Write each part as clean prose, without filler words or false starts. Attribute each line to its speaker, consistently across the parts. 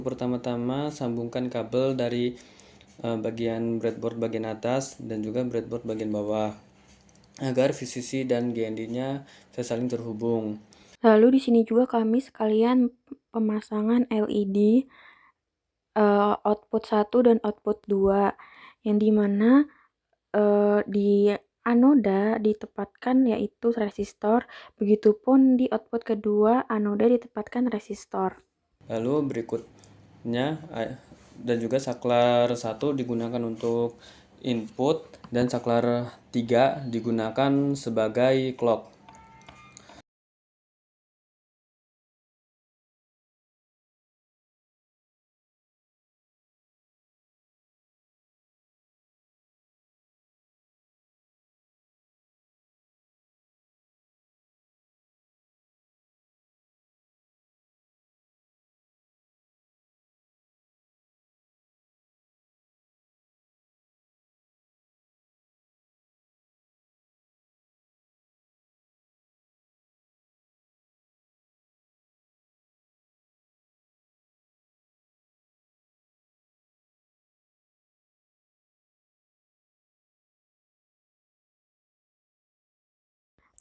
Speaker 1: Pertama-tama sambungkan kabel dari bagian breadboard bagian atas dan juga breadboard bagian bawah agar VCC dan GND-nya bisa saling terhubung.
Speaker 2: Lalu di sini juga kami sekalian pemasangan LED output 1 dan output 2 yang dimana di anoda ditempatkan yaitu resistor, begitupun di output kedua anoda ditempatkan resistor.
Speaker 1: Lalu berikutnya dan juga saklar 1 digunakan untuk input dan saklar 3 digunakan sebagai clock.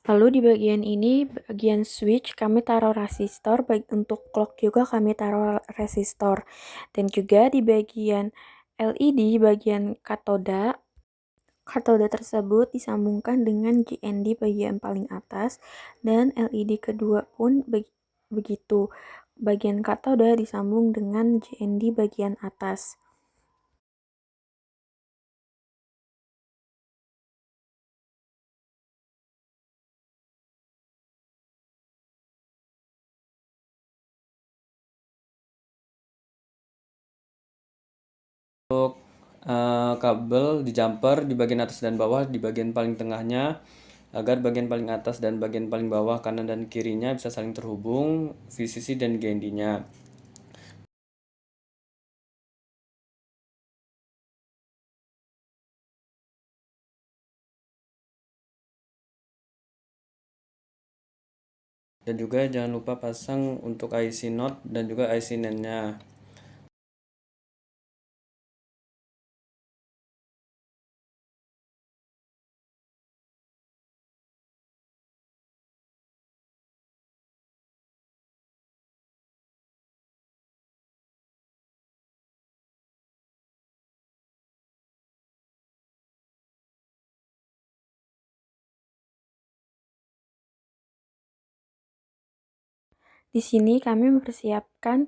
Speaker 2: Lalu di bagian ini, bagian switch kami taruh resistor, untuk clock juga kami taruh resistor. Dan juga di bagian LED, bagian katoda tersebut disambungkan dengan GND bagian paling atas dan LED kedua pun begitu. Bagian katoda disambung dengan GND bagian atas.
Speaker 1: Untuk kabel di jumper di bagian atas dan bawah di bagian paling tengahnya agar bagian paling atas dan bagian paling bawah kanan dan kirinya bisa saling terhubung VCC dan GND-nya. Dan juga jangan lupa pasang untuk IC NOT dan juga IC NAND-nya.
Speaker 2: Di sini kami mempersiapkan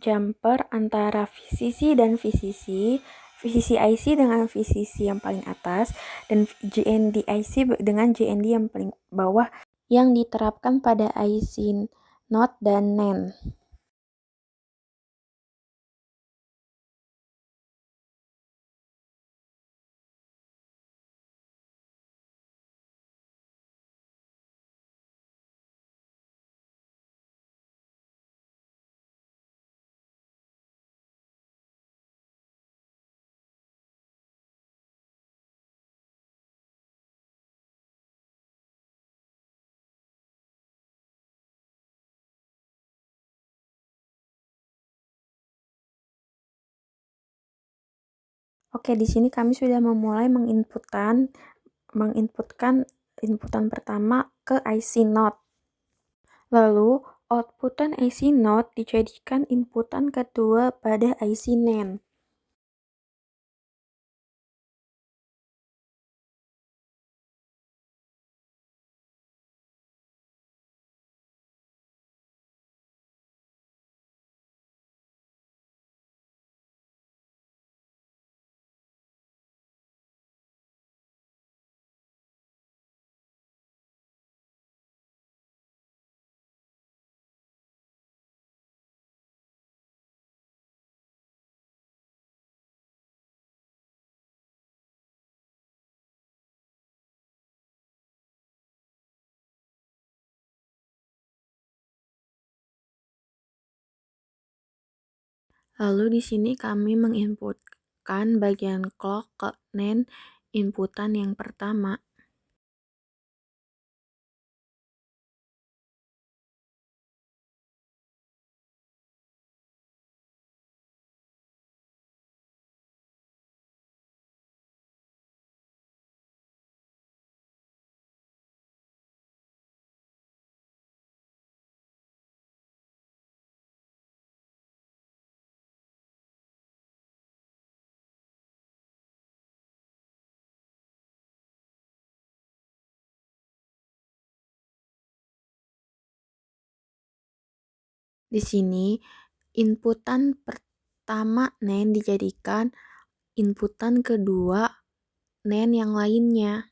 Speaker 2: jumper antara VCC dan VCC, VCC IC dengan VCC yang paling atas, dan GND IC dengan GND yang paling bawah yang diterapkan pada IC NOT dan NAND. Oke, di sini kami sudah memulai menginputkan inputan pertama ke IC NOT. Lalu, outputan IC NOT dijadikan inputan kedua pada IC NAND. Lalu di sini kami menginputkan bagian clock ke NAND inputan yang pertama. Di sini, inputan pertama NAND dijadikan inputan kedua NAND yang lainnya.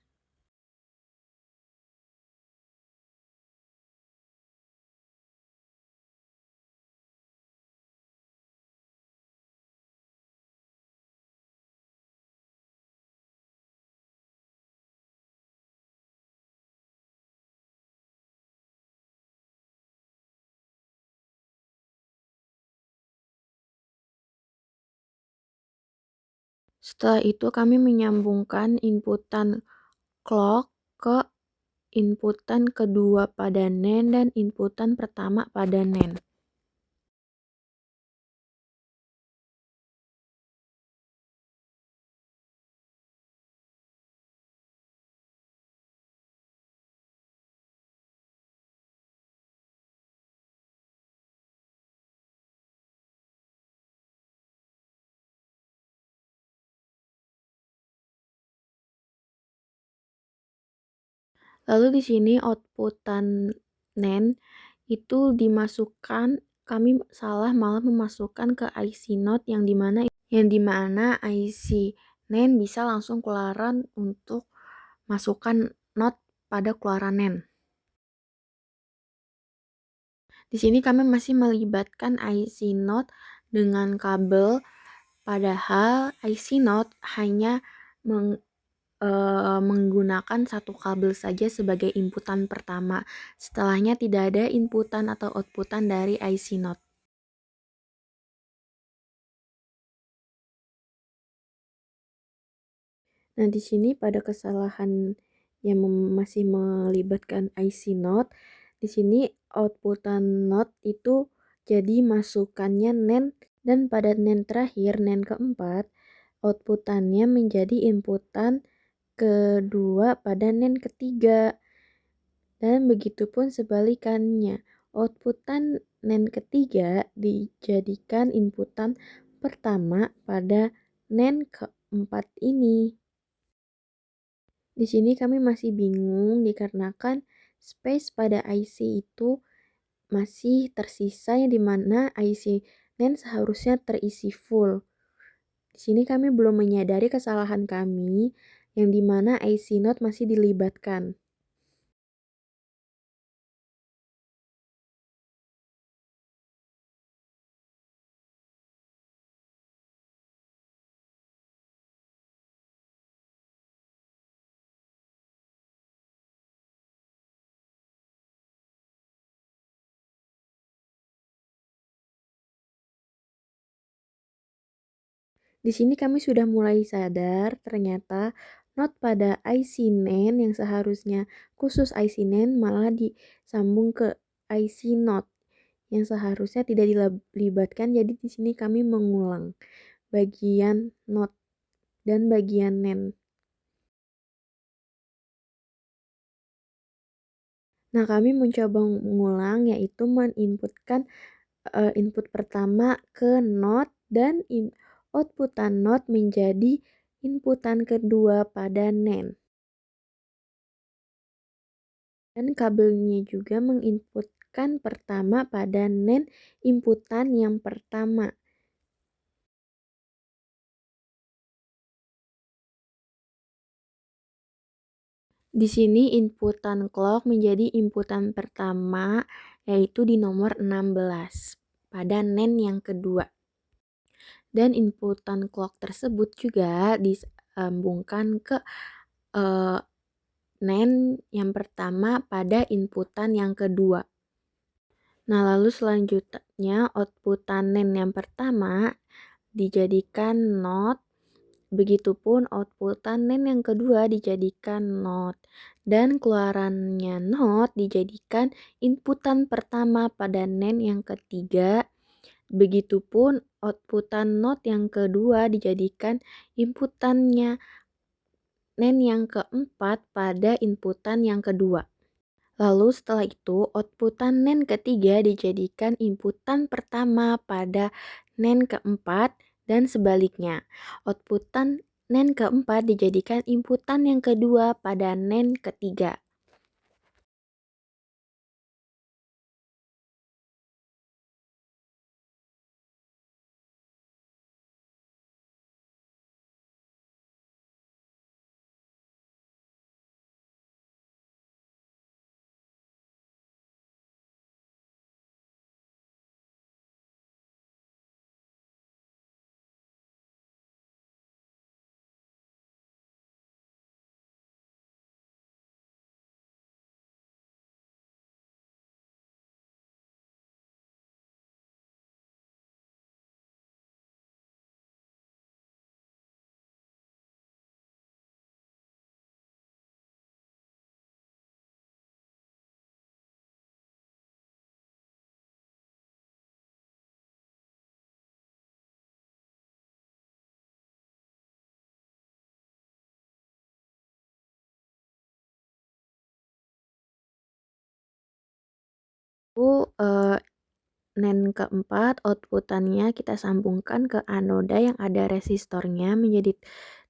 Speaker 2: Setelah itu kami menyambungkan inputan clock ke inputan kedua pada NAND dan inputan pertama pada NAND. Lalu di sini outputan NAND itu dimasukkan, kami salah malah memasukkan ke IC Note yang dimana IC NAND bisa langsung keluaran untuk masukkan not pada keluaran NAND. Di sini kami masih melibatkan IC Note dengan kabel, padahal IC Note hanya menggunakan satu kabel saja sebagai inputan pertama. Setelahnya tidak ada inputan atau outputan dari IC Note. Nah, di sini pada kesalahan yang masih melibatkan IC Note, di sini outputan Note itu jadi masukannya NAND, dan pada NAND terakhir, NAND keempat, outputannya menjadi inputan kedua pada NAND ketiga. Dan begitupun sebalikannya, outputan NAND ketiga dijadikan inputan pertama pada NAND keempat ini. Di sini kami masih bingung dikarenakan space pada IC itu masih tersisa, yang dimana IC NAND seharusnya terisi full. Di sini kami belum menyadari kesalahan kami, yang dimana IC Note masih dilibatkan. Di sini kami sudah mulai sadar ternyata not pada IC NAND yang seharusnya khusus IC NAND malah disambung ke IC Note yang seharusnya tidak dilibatkan. Jadi di sini kami mengulang bagian Note dan bagian NAND. Nah, kami mencoba mengulang, yaitu meninputkan input pertama ke Note dan outputan Note menjadi inputan kedua pada NAND. Dan kabelnya juga menginputkan pertama pada NAND inputan yang pertama. Di sini inputan clock menjadi inputan pertama, yaitu di nomor 16 pada NAND yang kedua. Dan inputan clock tersebut juga disambungkan ke NAND yang pertama pada inputan yang kedua. Nah, lalu selanjutnya outputan NAND yang pertama dijadikan NOT, begitupun outputan NAND yang kedua dijadikan NOT, dan keluarannya NOT dijadikan inputan pertama pada NAND yang ketiga, begitupun outputan NOT yang kedua dijadikan inputannya NAND yang keempat pada inputan yang kedua. Lalu setelah itu, outputan NAND ketiga dijadikan inputan pertama pada NAND keempat, dan sebaliknya. Outputan NAND keempat dijadikan inputan yang kedua pada NAND ketiga. Lalu NAND keempat outputannya kita sambungkan ke anoda yang ada resistornya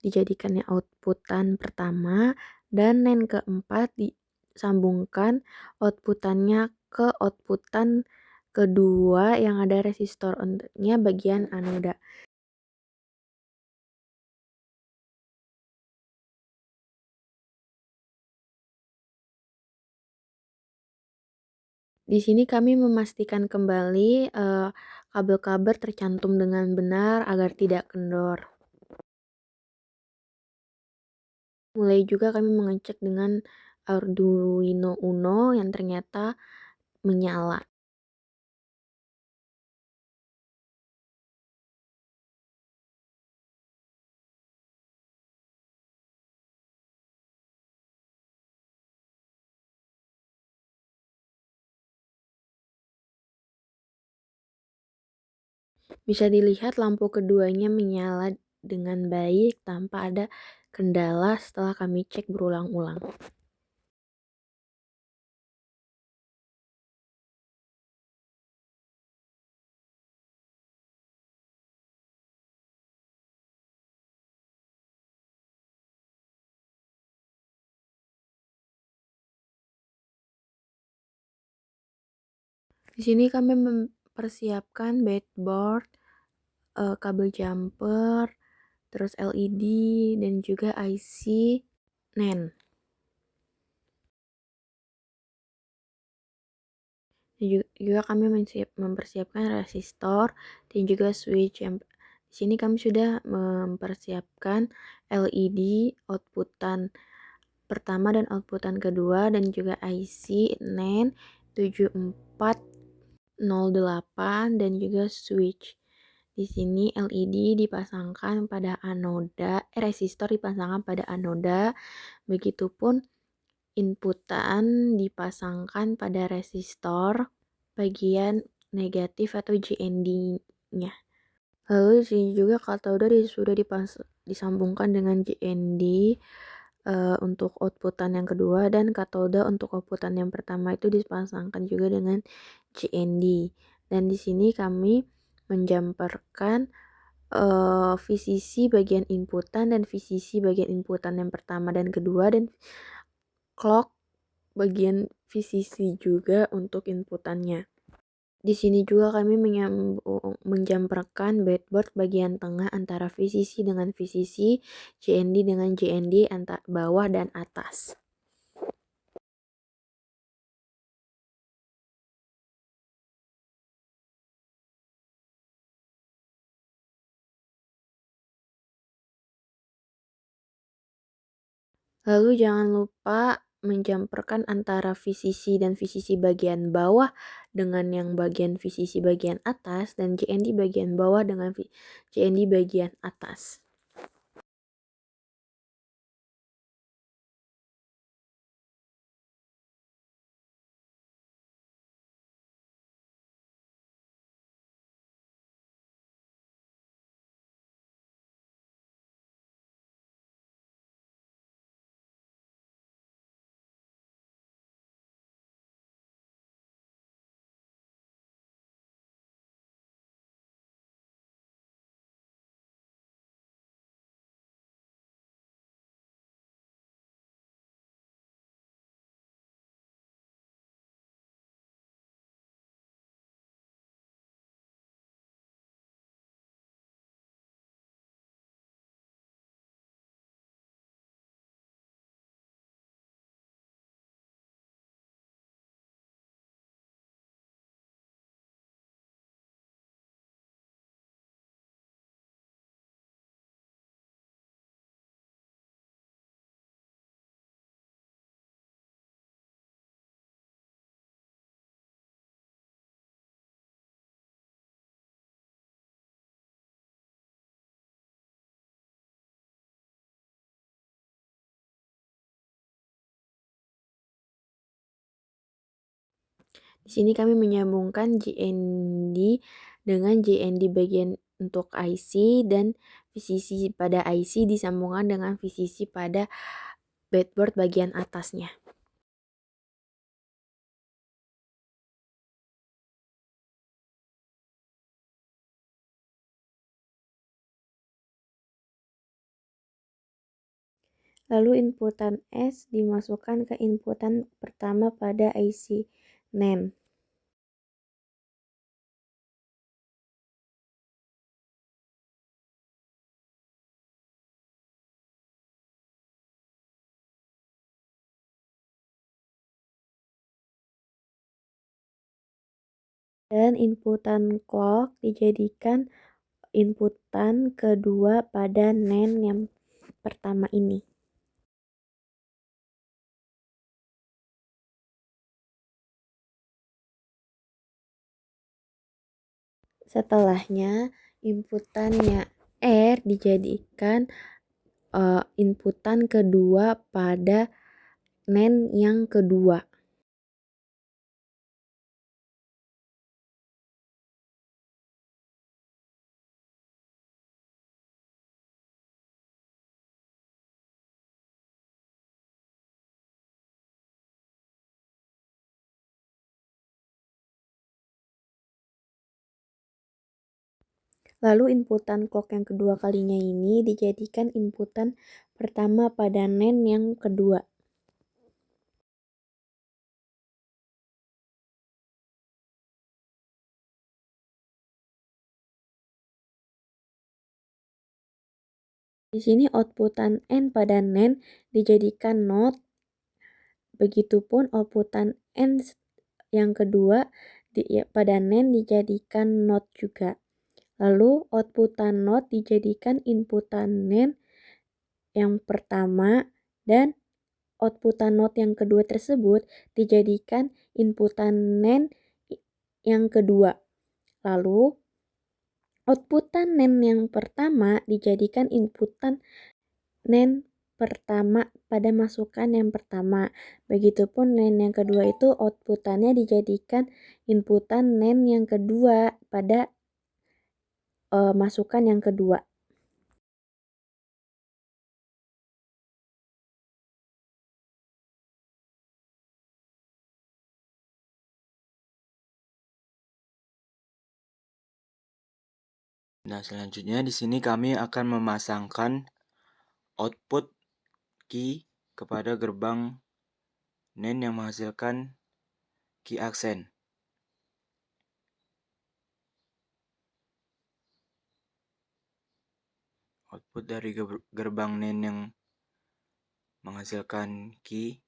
Speaker 2: dijadikannya outputan pertama, dan NAND keempat disambungkan outputannya ke outputan kedua yang ada resistornya bagian anoda. Di sini kami memastikan kembali kabel-kabel tercantum dengan benar agar tidak kendor. Mulai juga kami mengecek dengan Arduino Uno yang ternyata menyala. Bisa dilihat lampu keduanya menyala dengan baik tanpa ada kendala setelah kami cek berulang-ulang. Di sini kami mempersiapkan breadboard, kabel jumper, terus LED, dan juga IC NAND. Juga kami mempersiapkan resistor dan juga switch. Di sini kami sudah mempersiapkan LED outputan pertama dan outputan kedua, dan juga IC NAND 7408 dan juga switch. Di sini LED dipasangkan pada anoda, resistor dipasangkan pada anoda, begitupun inputan dipasangkan pada resistor bagian negatif atau JND-nya. Lalu di sini juga katoda sudah disambungkan dengan JND untuk outputan yang kedua, dan katoda untuk outputan yang pertama itu dipasangkan juga dengan JND. Dan di sini kami menjamperkan VCC bagian inputan dan VCC bagian inputan yang pertama dan kedua, dan clock bagian VCC juga untuk inputannya. Di sini juga kami menjamperkan breadboard bagian tengah antara VCC dengan VCC, JND dengan JND antara bawah dan atas. Lalu jangan lupa menjamperkan antara VCC dan VCC bagian bawah dengan yang bagian VCC bagian atas, dan JND bagian bawah dengan JND bagian atas. Di sini kami menyambungkan JND dengan JND bagian untuk IC, dan VCC pada IC disambungkan dengan VCC pada breadboard bagian atasnya. Lalu inputan S dimasukkan ke inputan pertama pada IC NAND. Dan inputan clock dijadikan inputan kedua pada NAND yang pertama ini. Setelahnya, inputannya R dijadikan inputan kedua pada NAND yang kedua. Lalu inputan clock yang kedua kalinya ini dijadikan inputan pertama pada NAND yang kedua. Di sini outputan N pada NAND dijadikan NOT. Begitupun outputan N yang kedua pada NAND dijadikan NOT juga. Lalu outputan NOT dijadikan inputan NAND yang pertama dan outputan NOT yang kedua tersebut dijadikan inputan NAND yang kedua. Lalu outputan NAND yang pertama dijadikan inputan NAND pertama pada masukan yang pertama. Begitupun NAND yang kedua itu outputannya dijadikan inputan NAND yang kedua pada masukan yang kedua.
Speaker 1: Nah, selanjutnya di sini kami akan memasangkan output key kepada gerbang NAND yang menghasilkan key aksen. Output dari gerbang NAND yang menghasilkan key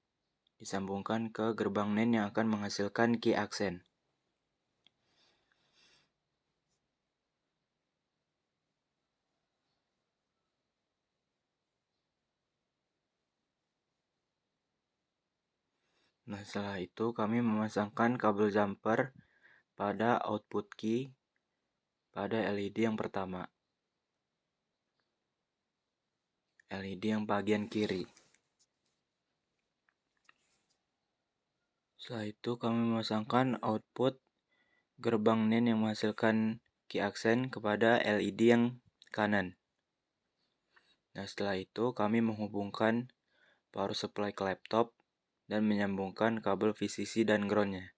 Speaker 1: disambungkan ke gerbang NAND yang akan menghasilkan key aksen. Nah, setelah itu kami memasangkan kabel jumper pada output key pada LED yang pertama. LED yang bagian kiri. Setelah itu kami memasangkan output gerbang NAND yang menghasilkan key aksen kepada LED yang kanan. Nah, setelah itu kami menghubungkan power supply ke laptop dan menyambungkan kabel VCC dan groundnya.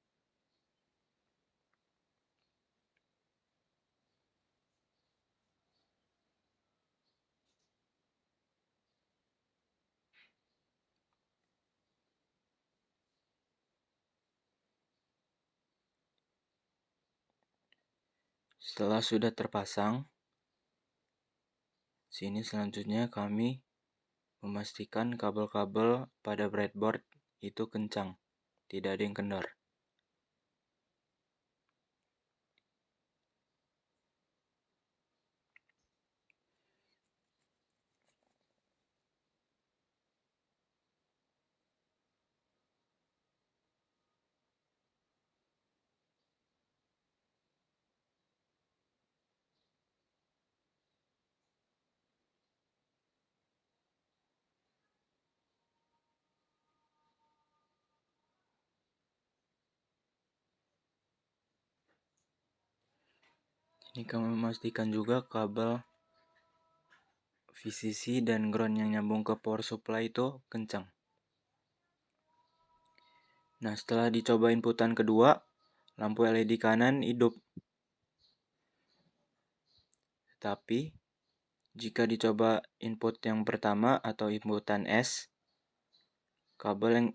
Speaker 1: Setelah sudah terpasang, sini selanjutnya kami memastikan kabel-kabel pada breadboard itu kencang, tidak ada yang kendor. Ini kami memastikan juga kabel VCC dan ground yang nyambung ke power supply itu kencang. Nah, setelah dicoba inputan kedua, lampu LED kanan hidup. Tetapi Jika dicoba input yang pertama atau inputan S, kabel yang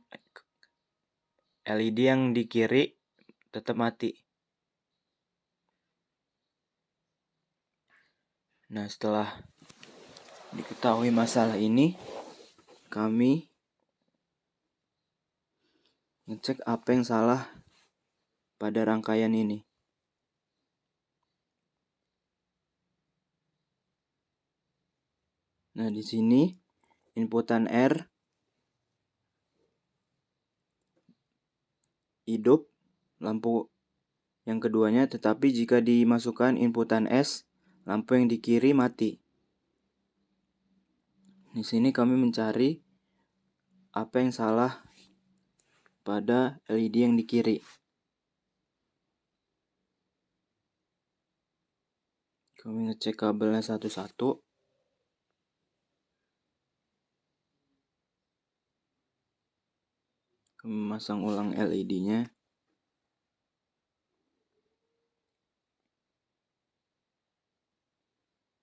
Speaker 1: LED yang di kiri tetap mati. Nah, setelah diketahui masalah ini, kami ngecek apa yang salah pada rangkaian ini. Nah, di sini inputan R hidup, lampu yang keduanya, tetapi jika dimasukkan inputan S, lampu yang di kiri mati. Di sini kami mencari apa yang salah pada LED yang di kiri. Kami ngecek kabelnya satu-satu. Kami memasang ulang LED-nya.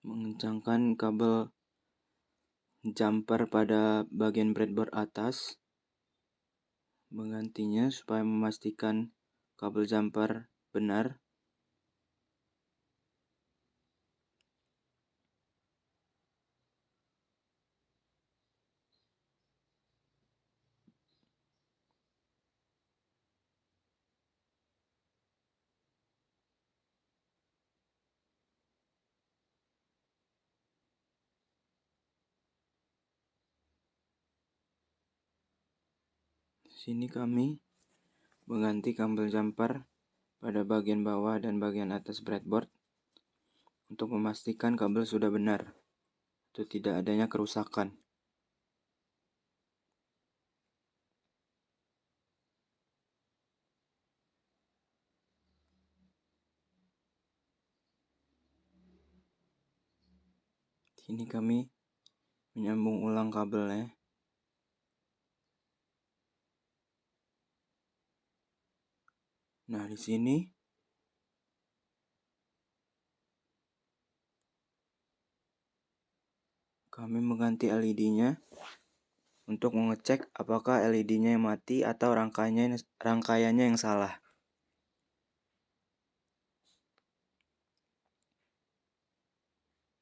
Speaker 1: Mengencangkan kabel jumper pada bagian breadboard atas. Menggantinya supaya memastikan kabel jumper benar. Sini kami mengganti kabel jumper pada bagian bawah dan bagian atas breadboard untuk memastikan kabel sudah benar atau tidak adanya kerusakan. Sini kami menyambung ulang kabelnya. Nah, di sini kami mengganti LED-nya untuk mengecek apakah LED-nya yang mati atau rangkaiannya yang salah.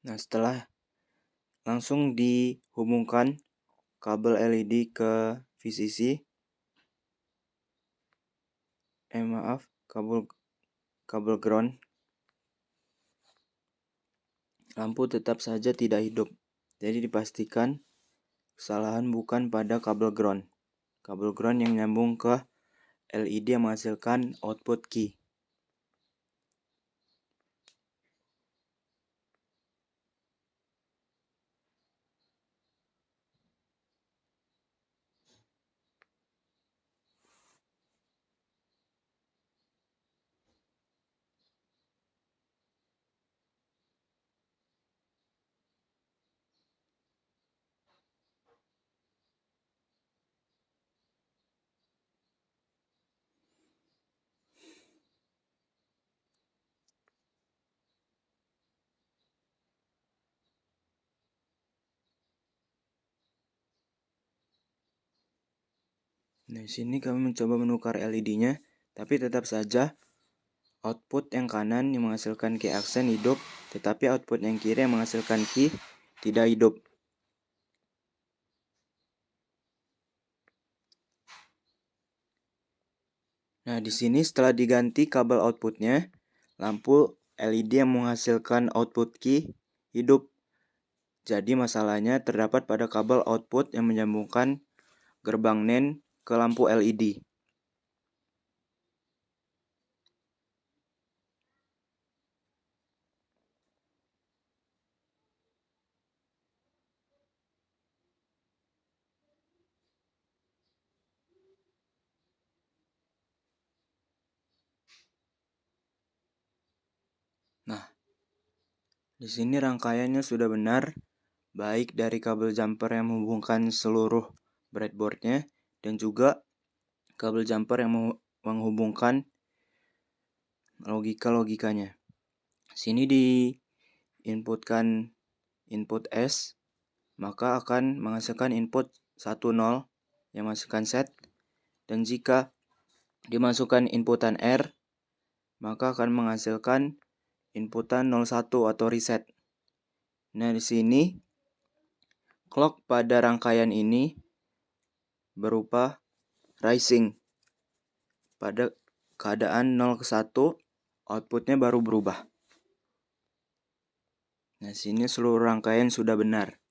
Speaker 1: Nah, setelah langsung dihubungkan kabel LED ke VCC, kabel ground, lampu tetap saja tidak hidup. Jadi dipastikan kesalahan bukan pada kabel ground. Kabel ground yang nyambung ke LED yang menghasilkan output key. Nah, di sini kami mencoba menukar LED-nya, tapi tetap saja output yang kanan yang menghasilkan key aksen hidup, tetapi output yang kiri yang menghasilkan key tidak hidup. Nah, di sini setelah diganti kabel outputnya, lampu LED yang menghasilkan output key hidup. Jadi masalahnya terdapat pada kabel output yang menyambungkan gerbang NAND ke lampu LED. Nah, di sini rangkaiannya sudah benar, baik dari kabel jumper yang menghubungkan seluruh breadboardnya dan juga kabel jumper yang menghubungkan logikanya. Sini diinputkan input S, maka akan menghasilkan input 10 yang menghasilkan set. Dan jika dimasukkan inputan R, maka akan menghasilkan inputan 01 atau reset. Nah, di sini clock pada rangkaian ini berupa rising. Pada keadaan 0 ke 1, outputnya baru berubah. Nah, sini seluruh rangkaian sudah benar.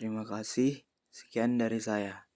Speaker 1: Terima kasih. Sekian dari saya.